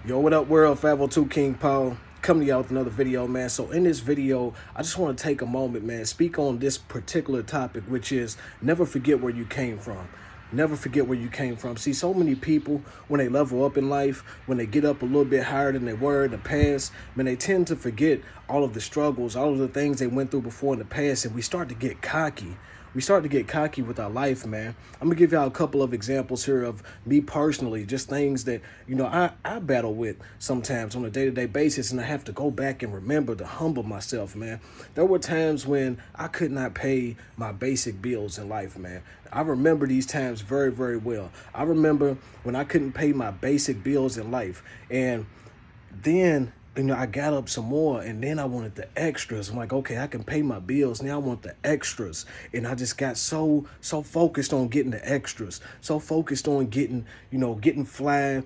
Yo, what up, world? 502 King Paul coming to y'all with another video, man. So in this video, I just want to take a moment, man, speak on this particular topic, which is never forget where you came from. Never forget where you came from. See, so many people, when they level up in life, when they get up a little bit higher than they were in the past, man, they tend to forget all of the struggles, all of the things they went through before in the past, and we start to get cocky. We start to get cocky with our life, man. I'm gonna give y'all a couple of examples here of me personally, just things that, I battle with sometimes on a day-to-day basis, and I have to go back and remember to humble myself, man. There were times when I could not pay my basic bills in life, man. I remember these times very, very well. I remember when I couldn't pay my basic bills in life, and then I got up some more, and then I wanted the extras. I'm like, okay, I can pay my bills. Now I want the extras. And I just got so focused on getting the extras, so focused on getting fly,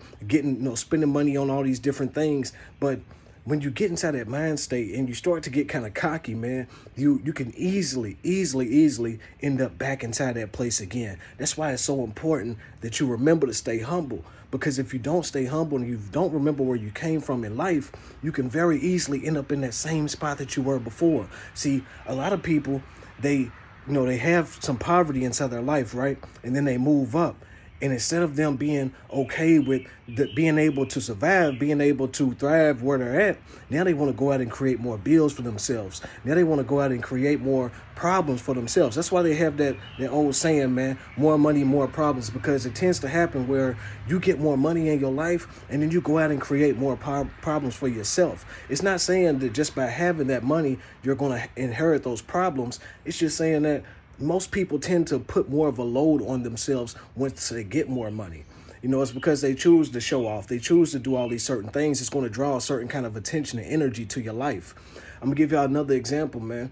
spending money on all these different things. But when you get inside that mind state and you start to get kind of cocky, man, you can easily end up back inside that place again. That's why it's so important that you remember to stay humble. Because if you don't stay humble and you don't remember where you came from in life, you can very easily end up in that same spot that you were before. See, a lot of people, they have some poverty inside their life, right? And then they move up. And instead of them being okay with being able to survive, being able to thrive where they're at, now they want to go out and create more bills for themselves. Now they want to go out and create more problems for themselves. That's why they have that old saying, man, more money, more problems, because it tends to happen where you get more money in your life and then you go out and create more problems for yourself. It's not saying that just by having that money, you're going to inherit those problems. It's just saying that most people tend to put more of a load on themselves once they get more money. It's because they choose to show off. They choose to do all these certain things. It's going to draw a certain kind of attention and energy to your life. I'm going to give y'all another example, man.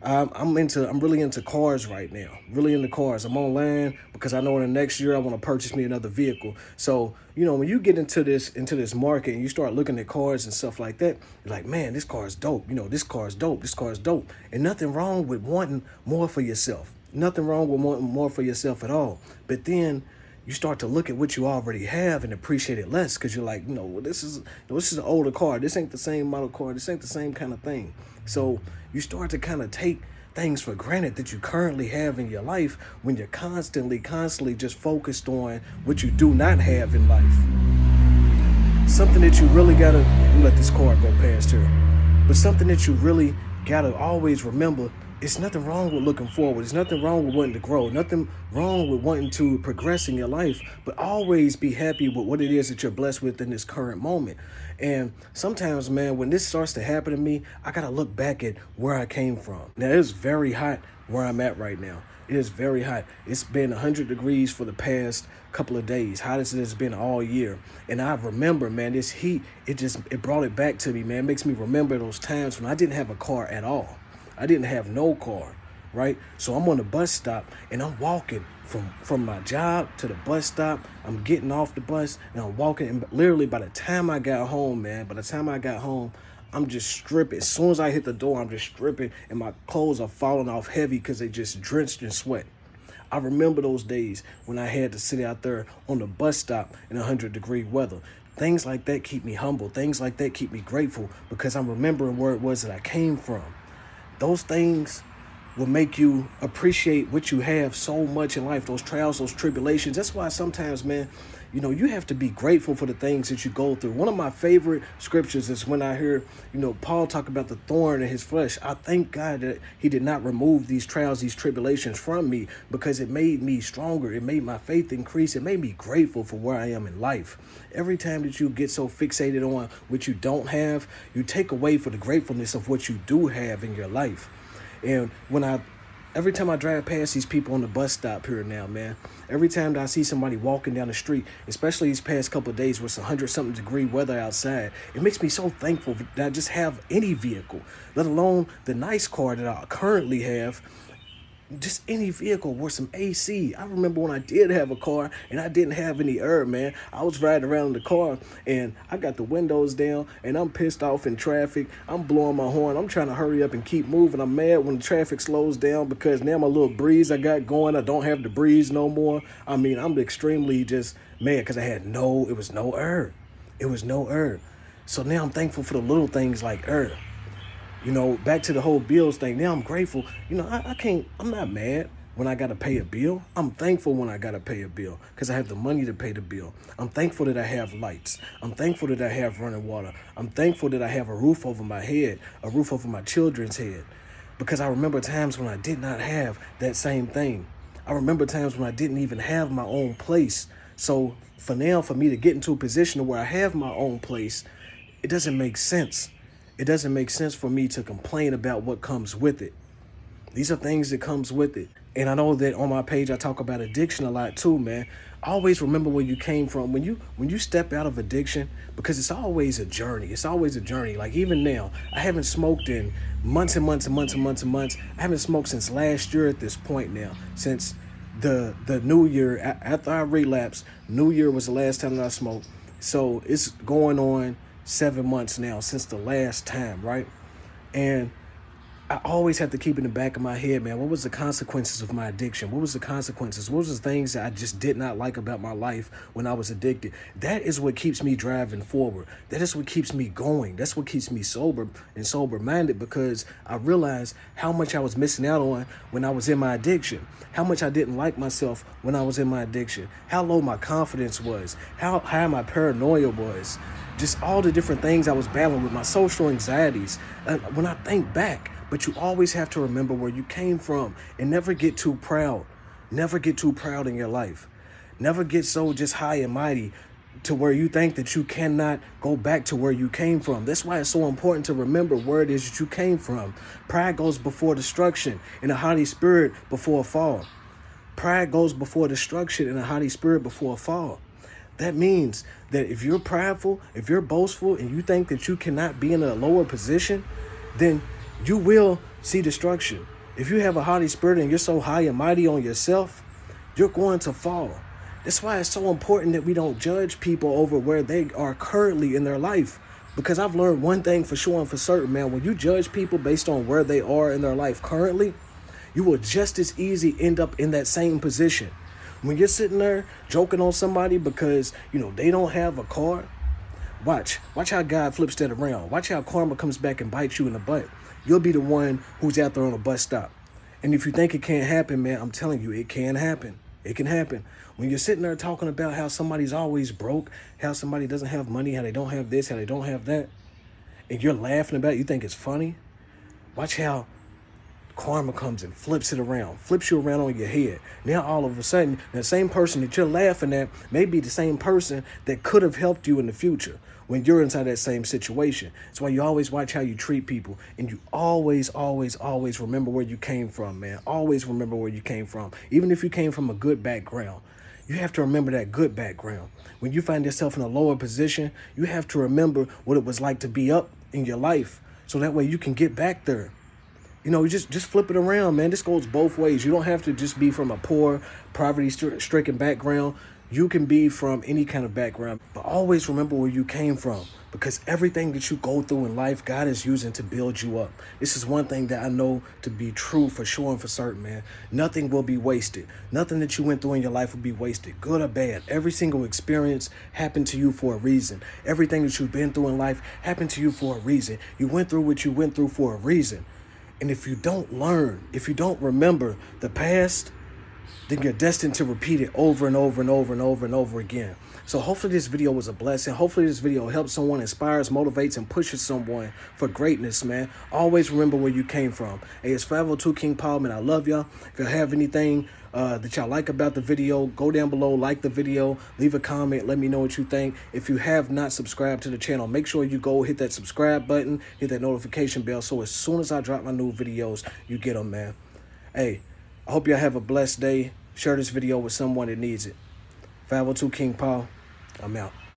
I'm really into cars right now. Really into cars. I'm online because I know in the next year I want to purchase me another vehicle. So, when you get into this market and you start looking at cars and stuff like that, you're like, man, this car is dope. This car is dope. This car is dope. And nothing wrong with wanting more for yourself. Nothing wrong with wanting more for yourself at all. But then you start to look at what you already have and appreciate it less because you're like, this is an older car. This ain't the same model car. This ain't the same kind of thing. So you start to kind of take things for granted that you currently have in your life when you're constantly just focused on what you do not have in life. Something that you really gotta let this car go past here. But something that you really gotta always remember, it's nothing wrong with looking forward. There's nothing wrong with wanting to grow. Nothing wrong with wanting to progress in your life. But always be happy with what it is that you're blessed with in this current moment. And sometimes, man, when this starts to happen to me, I got to look back at where I came from. Now, it's very hot where I'm at right now. It is very hot. It's been 100 degrees for the past couple of days, hottest it has been all year. And I remember, man, this heat, it brought it back to me, man. It makes me remember those times when I didn't have a car at all. I didn't have no car, right? So I'm on the bus stop and I'm walking from my job to the bus stop. I'm getting off the bus and I'm walking. And literally by the time I got home, I'm just stripping. As soon as I hit the door, I'm just stripping and my clothes are falling off heavy because they just drenched in sweat. I remember those days when I had to sit out there on the bus stop in 100-degree weather. Things like that keep me humble. Things like that keep me grateful because I'm remembering where it was that I came from. Those things will make you appreciate what you have so much in life, those trials, those tribulations. That's why sometimes, man, you have to be grateful for the things that you go through. One of my favorite scriptures is when I hear, Paul talk about the thorn in his flesh. I thank God that he did not remove these trials, these tribulations from me because it made me stronger. It made my faith increase. It made me grateful for where I am in life. Every time that you get so fixated on what you don't have, you take away for the gratefulness of what you do have in your life. And every time I drive past these people on the bus stop here now, man, every time that I see somebody walking down the street, especially these past couple of days where it's 100-something degree weather outside, it makes me so thankful that I just have any vehicle, let alone the nice car that I currently have. Just any vehicle with some AC. I remember when I did have a car and I didn't have any air, man. I was riding around in the car and I got the windows down and I'm pissed off in traffic. I'm blowing my horn. I'm trying to hurry up and keep moving. I'm mad when the traffic slows down because now my little breeze I got going, I don't have the breeze no more. I'm extremely just mad because it was no air. It was no herb. So now I'm thankful for the little things like herb. You know, back to the whole bills thing. Now I'm grateful. You know, I'm not mad when I got to pay a bill. I'm thankful when I got to pay a bill because I have the money to pay the bill. I'm thankful that I have lights. I'm thankful that I have running water. I'm thankful that I have a roof over my head, a roof over my children's head. Because I remember times when I did not have that same thing. I remember times when I didn't even have my own place. So for now, for me to get into a position where I have my own place, it doesn't make sense. It doesn't make sense for me to complain about what comes with it. These are things that comes with it. And I know that on my page, I talk about addiction a lot too, man. Always remember where you came from. When you step out of addiction, because it's always a journey. It's always a journey. Like even now, I haven't smoked in months and months and months and months and months. I haven't smoked since last year at this point now. Since the new year, after I relapsed, New Year was the last time that I smoked. So it's going on 7 months now since the last time, right? And I always have to keep in the back of my head, man, what was the consequences of my addiction? What was the consequences? What was the things that I just did not like about my life when I was addicted? That is what keeps me driving forward. That is what keeps me going. That's what keeps me sober and sober-minded, because I realized how much I was missing out on when I was in my addiction, how much I didn't like myself when I was in my addiction, how low my confidence was, how high my paranoia was, just all the different things I was battling with, my social anxieties. When I think back, but you always have to remember where you came from and never get too proud. Never get too proud in your life. Never get so just high and mighty to where you think that you cannot go back to where you came from. That's why it's so important to remember where it is that you came from. Pride goes before destruction and a haughty spirit before a fall. Pride goes before destruction and a haughty spirit before a fall. That means that if you're prideful, if you're boastful, and you think that you cannot be in a lower position, then you will see destruction. If you have a haughty spirit and you're so high and mighty on yourself, you're going to fall. That's why it's so important that we don't judge people over where they are currently in their life. Because I've learned one thing for sure and for certain, man. When you judge people based on where they are in their life currently, you will just as easy end up in that same position. When you're sitting there joking on somebody because, they don't have a car, watch how God flips that around. Watch how karma comes back and bites you in the butt. You'll be the one who's out there on a bus stop. And if you think it can't happen, man, I'm telling you, it can happen. It can happen. When you're sitting there talking about how somebody's always broke, how somebody doesn't have money, how they don't have this, how they don't have that, and you're laughing about it, you think it's funny, watch how karma comes and flips you around on your head. Now, all of a sudden, the same person that you're laughing at may be the same person that could have helped you in the future when you're inside that same situation. That's why you always watch how you treat people, and you always, always, always remember where you came from, man. Always remember where you came from. Even if you came from a good background, you have to remember that good background. When you find yourself in a lower position, you have to remember what it was like to be up in your life, so that way you can get back there. Just flip it around, man. This goes both ways. You don't have to just be from a poor, poverty-stricken background. You can be from any kind of background, but always remember where you came from, because everything that you go through in life, God is using to build you up. This is one thing that I know to be true for sure and for certain, man. Nothing will be wasted. Nothing that you went through in your life will be wasted, good or bad. Every single experience happened to you for a reason. Everything that you've been through in life happened to you for a reason. You went through what you went through for a reason. And if you don't learn, if you don't remember the past, then you're destined to repeat it over and over and over and over and over again. So hopefully this video was a blessing. Hopefully this video helps someone, inspires, motivates, and pushes someone for greatness, man. Always remember where you came from. Hey, it's 502 King Paul, man. I love y'all. If you have anything that y'all like about the video, go down below, like the video, leave a comment, let me know what you think. If you have not subscribed to the channel, make sure you go hit that subscribe button, hit that notification bell, so as soon as I drop my new videos, you get them, man. Hey, I hope y'all have a blessed day. Share this video with someone that needs it. 502 King Paul, I'm out.